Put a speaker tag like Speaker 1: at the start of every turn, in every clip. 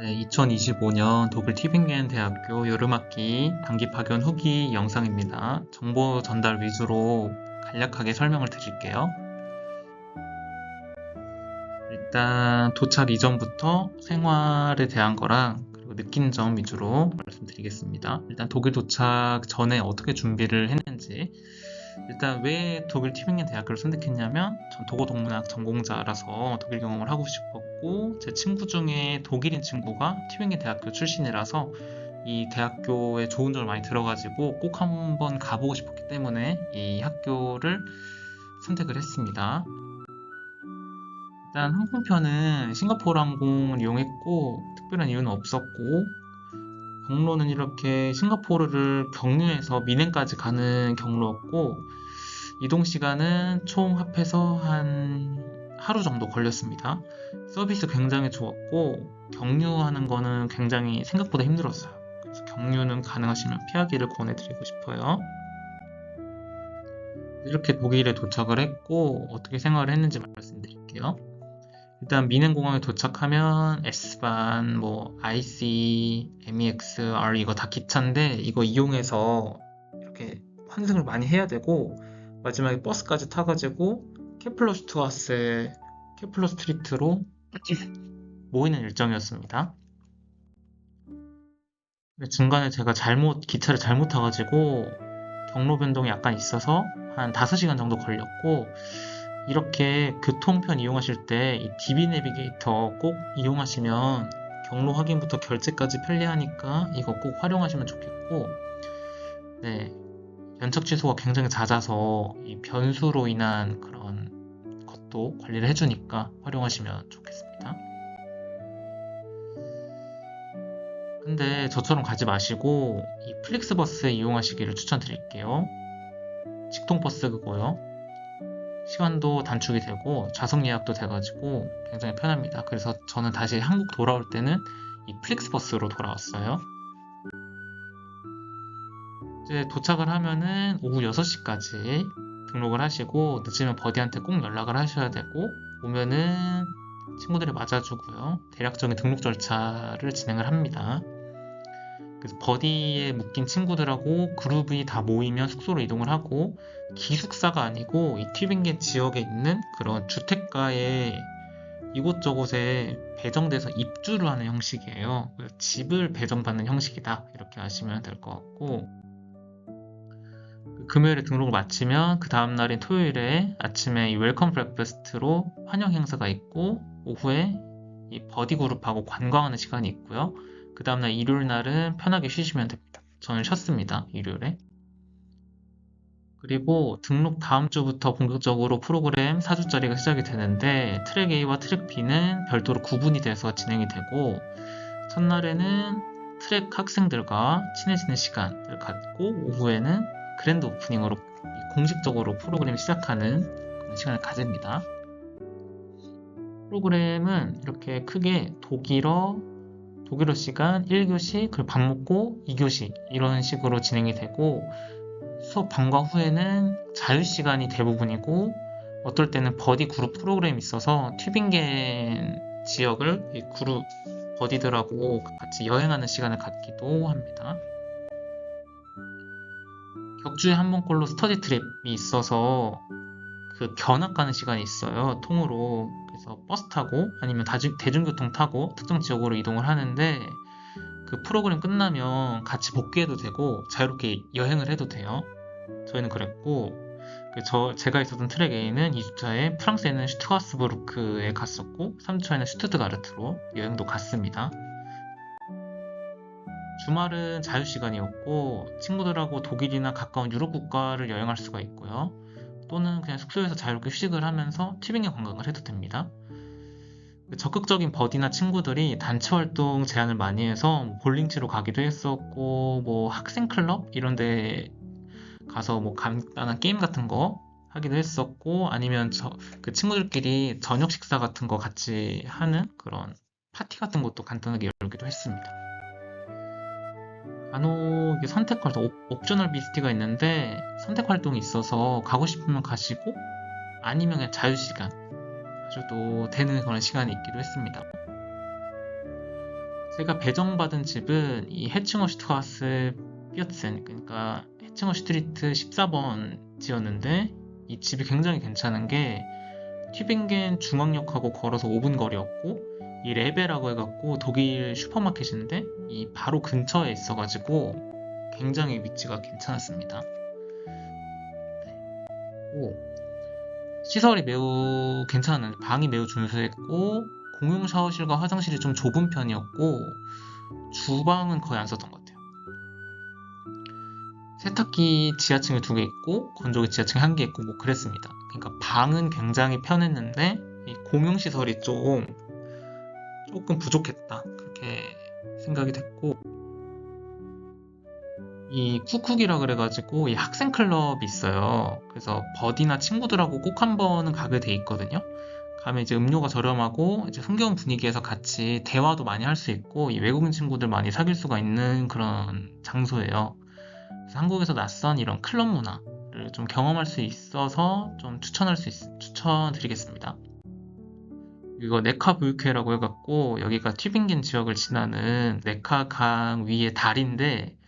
Speaker 1: 네, 2025년 독일 튜빙겐 대학교 여름학기 단기 파견 후기 영상입니다. 정보 전달 위주로 간략하게 설명을 드릴게요. 일단 도착 이전부터 생활에 대한 거랑 그리고 느낀 점 위주로 말씀드리겠습니다. 일단 독일 도착 전에 어떻게 준비를 했는지, 일단 왜 독일 튜빙겐 대학교를 선택했냐면 전 도고동문학 전공자라서 독일 경험을 하고 싶었고, 제 친구 중에 독일인 친구가 튜빙겐 대학교 출신이라서 이 대학교에 좋은 점을 많이 들어가지고 꼭 한번 가보고 싶었기 때문에 이 학교를 선택을 했습니다. 일단 항공편은 싱가포르 항공을 이용했고 특별한 이유는 없었고, 경로는 이렇게 싱가포르를 경유해서 미넨까지 가는 경로였고, 이동 시간은 총 합해서 한 하루 정도 걸렸습니다. 서비스 굉장히 좋았고 경유하는 거는 굉장히 생각보다 힘들었어요. 그래서 경유는 가능하시면 피하기를 권해드리고 싶어요. 이렇게 독일에 도착을 했고 어떻게 생활을 했는지 말씀드릴게요. 일단 미넨공항에 도착하면 S반, IC, MEX, R 이거 다 기차인데 이거 이용해서 이렇게 환승을 많이 해야 되고, 마지막에 버스까지 타가지고 케플러 슈트가스, 케플러 스트리트로 모이는 일정이었습니다. 중간에 제가 기차를 잘못 타가지고 경로 변동이 약간 있어서 한 5시간 정도 걸렸고, 이렇게 교통편 이용하실 때 이 DB 내비게이터 꼭 이용하시면 경로 확인부터 결제까지 편리하니까 이거 꼭 활용하시면 좋겠고, 네, 연착 취소가 굉장히 잦아서 이 변수로 인한 그런 것도 관리를 해주니까 활용하시면 좋겠습니다. 근데 저처럼 가지 마시고 이 플릭스버스 이용하시기를 추천드릴게요. 직통버스 그거요. 시간도 단축이 되고 좌석 예약도 돼가지고 굉장히 편합니다. 그래서 저는 다시 한국 돌아올 때는 이 플릭스버스로 돌아왔어요. 이제 도착을 하면은 오후 6시까지 등록을 하시고, 늦으면 버디한테 꼭 연락을 하셔야 되고, 오면은 친구들이 맞아주고요. 대략적인 등록 절차를 진행을 합니다. 그래서 버디에 묶인 친구들하고 그룹이 다 모이면 숙소로 이동을 하고, 기숙사가 아니고 이 튜빙겐 지역에 있는 그런 주택가에 이곳저곳에 배정돼서 입주를 하는 형식이에요. 그래서 집을 배정받는 형식이다, 이렇게 아시면 될 것 같고, 금요일에 등록을 마치면 그 다음날인 토요일에 아침에 이 웰컴 브렉퍼스트로 환영 행사가 있고, 오후에 이 버디 그룹하고 관광하는 시간이 있고요. 그 다음날 일요일 날은 편하게 쉬시면 됩니다. 저는 쉬었습니다, 일요일에. 그리고 등록 다음 주부터 본격적으로 프로그램 4주짜리가 시작이 되는데, 트랙 A와 트랙 B는 별도로 구분이 돼서 진행이 되고, 첫날에는 트랙 학생들과 친해지는 시간을 갖고, 오후에는 그랜드 오프닝으로 공식적으로 프로그램이 시작하는 그런 시간을 가집니다. 프로그램은 이렇게 크게 독일어 시간 1교시, 그리고 밥 먹고 2교시 이런 식으로 진행이 되고, 수업 방과 후에는 자유시간이 대부분이고, 어떨 때는 버디 그룹 프로그램이 있어서 튜빙겐 지역을 이 그룹 버디들하고 같이 여행하는 시간을 갖기도 합니다. 격주에 한 번꼴로 스터디 트립이 있어서 그 견학 가는 시간이 있어요, 통으로. 그래서 버스 타고 아니면 대중교통 타고 특정 지역으로 이동을 하는데, 그 프로그램 끝나면 같이 복귀해도 되고 자유롭게 여행을 해도 돼요. 저희는 그랬고, 제가 있었던 트랙 A는 2주차에 프랑스에 있는 슈트가스부르크에 갔었고, 3주차에는 슈투트가르트로 여행도 갔습니다. 주말은 자유시간이었고, 친구들하고 독일이나 가까운 유럽 국가를 여행할 수가 있고요. 또는 그냥 숙소에서 자유롭게 휴식을 하면서 튜빙겐 관광을 해도 됩니다. 적극적인 버디나 친구들이 단체 활동 제안을 많이 해서 볼링 치러 가기도 했었고, 학생 클럽 이런 데 가서 간단한 게임 같은 거 하기도 했었고, 아니면 그 친구들끼리 저녁 식사 같은 거 같이 하는 그런 파티 같은 것도 간단하게 열기도 했습니다. 간혹 선택 활동, 옵셔널 비스티가 있는데 선택 활동이 있어서 가고 싶으면 가시고, 아니면 그냥 자유시간 하셔도 되는 그런 시간이 있기도 했습니다. 제가 배정받은 집은 이 해칭어 슈트가스 삐어tzen, 그러니까 해칭어 슈트리트 14번 지었는데, 이 집이 굉장히 괜찮은 게 튜빙겐 중앙역하고 걸어서 5분 거리였고, 이 레베라고 해갖고 독일 슈퍼마켓인데 이 바로 근처에 있어가지고 굉장히 위치가 괜찮았습니다. 오, 시설이 매우 괜찮은, 방이 매우 준수했고 공용 샤워실과 화장실이 좀 좁은 편이었고 주방은 거의 안 썼던 것 같아요. 세탁기 지하층에 2개 있고 건조기 지하층에 1개 있고 뭐 그랬습니다. 그러니까 방은 굉장히 편했는데 이 공용 시설이 조금 부족했다, 그렇게 생각이 됐고, 이 쿡쿡이라 그래가지고 이 학생 클럽이 있어요. 그래서 버디나 친구들하고 꼭 한 번은 가게 돼 있거든요. 가면 이제 음료가 저렴하고 이제 흥겨운 분위기에서 같이 대화도 많이 할 수 있고 이 외국인 친구들 많이 사귈 수가 있는 그런 장소예요. 그래서 한국에서 낯선 이런 클럽 문화를 좀 경험할 수 있어서 좀 추천드리겠습니다. 이거 네카부유케라고 해갖고 여기가 튜빙겐 지역을 지나는 네카강 위의 다리인데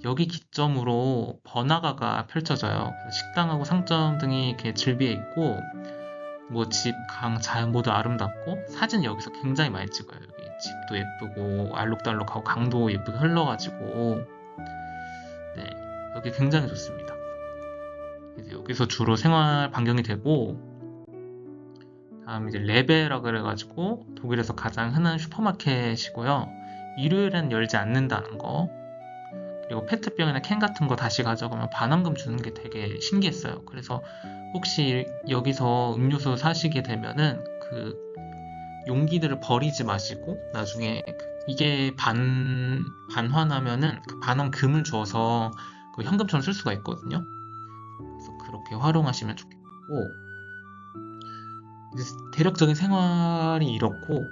Speaker 1: 여기 기점으로 번화가가 펼쳐져요. 그래서 식당하고 상점 등이 이렇게 즐비해 있고 뭐 집, 강, 자연 모두 아름답고 사진 여기서 굉장히 많이 찍어요. 여기 집도 예쁘고 알록달록하고 강도 예쁘게 흘러가지고 네, 여기 굉장히 좋습니다. 그래서 여기서 주로 생활 반경이 되고, 다음 이제 레베라 그래가지고 독일에서 가장 흔한 슈퍼마켓이고요. 일요일엔 열지 않는다는 거, 그리고 페트병이나 캔 같은 거 다시 가져가면 반환금 주는 게 되게 신기했어요. 그래서 혹시 여기서 음료수 사시게 되면은 그 용기들을 버리지 마시고 나중에 이게 반환하면은 그 반환금을 줘서 그 현금처럼 쓸 수가 있거든요. 그래서 그렇게 활용하시면 좋겠고, 이제 대략적인 생활이 이렇고,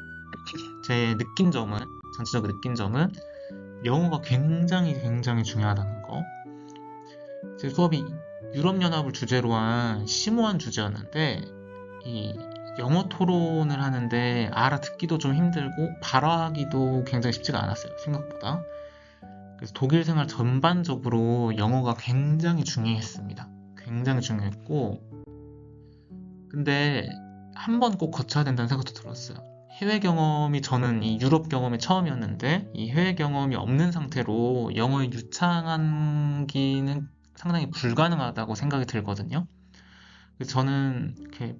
Speaker 1: 제 전체적인 느낀 점은 영어가 굉장히 중요하다는 거. 제 수업이 유럽연합을 주제로 한 심오한 주제였는데 이 영어 토론을 하는데 알아듣기도 좀 힘들고 발화하기도 굉장히 쉽지가 않았어요, 생각보다. 그래서 독일 생활 전반적으로 영어가 굉장히 중요했습니다. 굉장히 중요했고, 근데 한 번 꼭 거쳐야 된다는 생각도 들었어요. 해외 경험이, 저는 이 유럽 경험이 처음이었는데 이 해외 경험이 없는 상태로 영어에 유창하기는 상당히 불가능하다고 생각이 들거든요. 그래서 저는 이렇게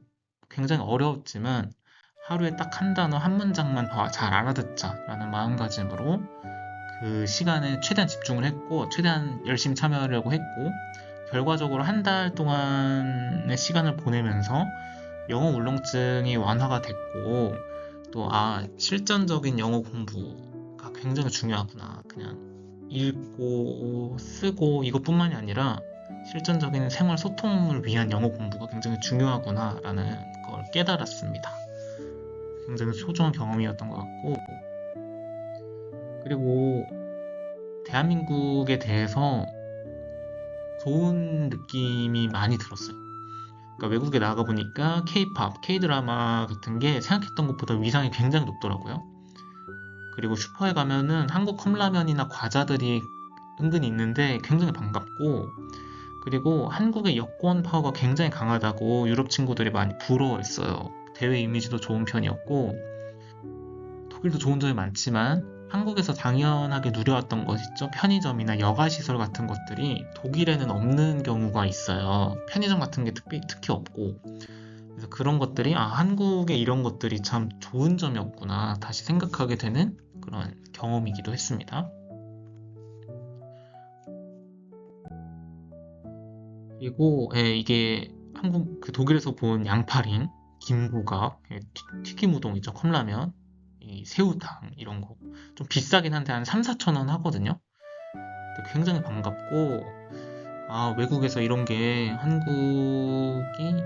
Speaker 1: 굉장히 어려웠지만 하루에 딱 한 단어 한 문장만 잘 알아듣자라는 마음가짐으로 그 시간에 최대한 집중을 했고 최대한 열심히 참여하려고 했고, 결과적으로 한 달 동안의 시간을 보내면서 영어 울렁증이 완화가 됐고, 또 실전적인 영어 공부가 굉장히 중요하구나, 그냥 읽고 쓰고 이것뿐만이 아니라 실전적인 생활 소통을 위한 영어 공부가 굉장히 중요하구나 라는 걸 깨달았습니다. 굉장히 소중한 경험이었던 것 같고, 그리고 대한민국에 대해서 좋은 느낌이 많이 들었어요. 그러니까 외국에 나가보니까 K-팝, K-드라마 같은 게 생각했던 것보다 위상이 굉장히 높더라고요. 그리고 슈퍼에 가면은 한국 컵라면이나 과자들이 은근히 있는데 굉장히 반갑고, 그리고 한국의 여권 파워가 굉장히 강하다고 유럽 친구들이 많이 부러워했어요. 대외 이미지도 좋은 편이었고, 독일도 좋은 점이 많지만 한국에서 당연하게 누려왔던 것 있죠. 편의점이나 여가시설 같은 것들이 독일에는 없는 경우가 있어요. 편의점 같은 게 특히 없고. 그래서 그런 것들이 한국에 이런 것들이 참 좋은 점이었구나 다시 생각하게 되는 그런 경험이기도 했습니다. 그리고 이게 독일에서 본 양파링, 김부각, 튀김 우동이죠, 컵라면, 이 새우탕 이런 거 좀 비싸긴 한데 한 3, 4천 원 하거든요. 근데 굉장히 반갑고, 외국에서 이런 게 한국이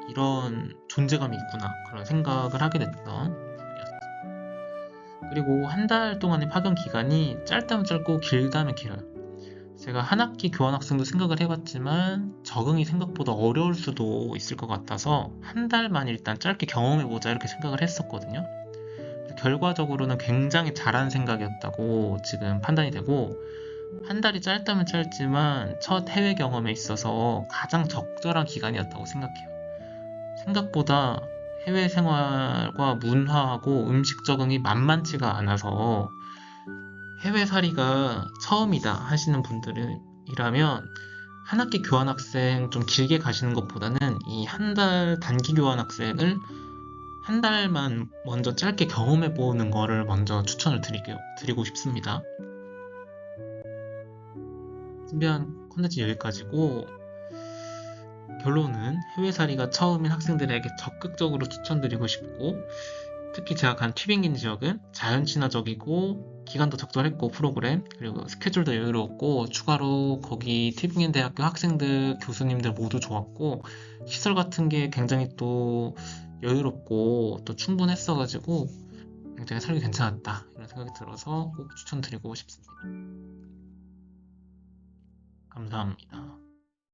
Speaker 1: 이런 존재감이 있구나 그런 생각을 하게 됐던 부분이었어요. 그리고 한 달 동안의 파견 기간이 짧다면 짧고 길다면 길어요. 제가 한 학기 교환학생도 생각을 해봤지만 적응이 생각보다 어려울 수도 있을 것 같아서 한 달만 일단 짧게 경험해보자 이렇게 생각을 했었거든요. 결과적으로는 굉장히 잘한 생각이었다고 지금 판단이 되고, 한 달이 짧다면 짧지만 첫 해외 경험에 있어서 가장 적절한 기간이었다고 생각해요. 생각보다 해외 생활과 문화하고 음식 적응이 만만치가 않아서 해외살이가 처음이다 하시는 분들이라면 한 학기 교환학생 좀 길게 가시는 것보다는 이 한 달 단기 교환학생을 한 달만 먼저 짧게 경험해 보는 거를 먼저 추천을 드리고 싶습니다. 준비한 콘텐츠 여기까지고, 결론은 해외살이가 처음인 학생들에게 적극적으로 추천드리고 싶고, 특히 제가 간 튜빙겐 지역은 자연 친화적이고 기간도 적절했고, 프로그램 그리고 스케줄도 여유로웠고, 추가로 거기 튜빙겐 대학교 학생들 교수님들 모두 좋았고, 시설 같은 게 굉장히 또 여유롭고 또 충분했어가지고 굉장히 살기 괜찮았다 이런 생각이 들어서 꼭 추천드리고 싶습니다. 감사합니다.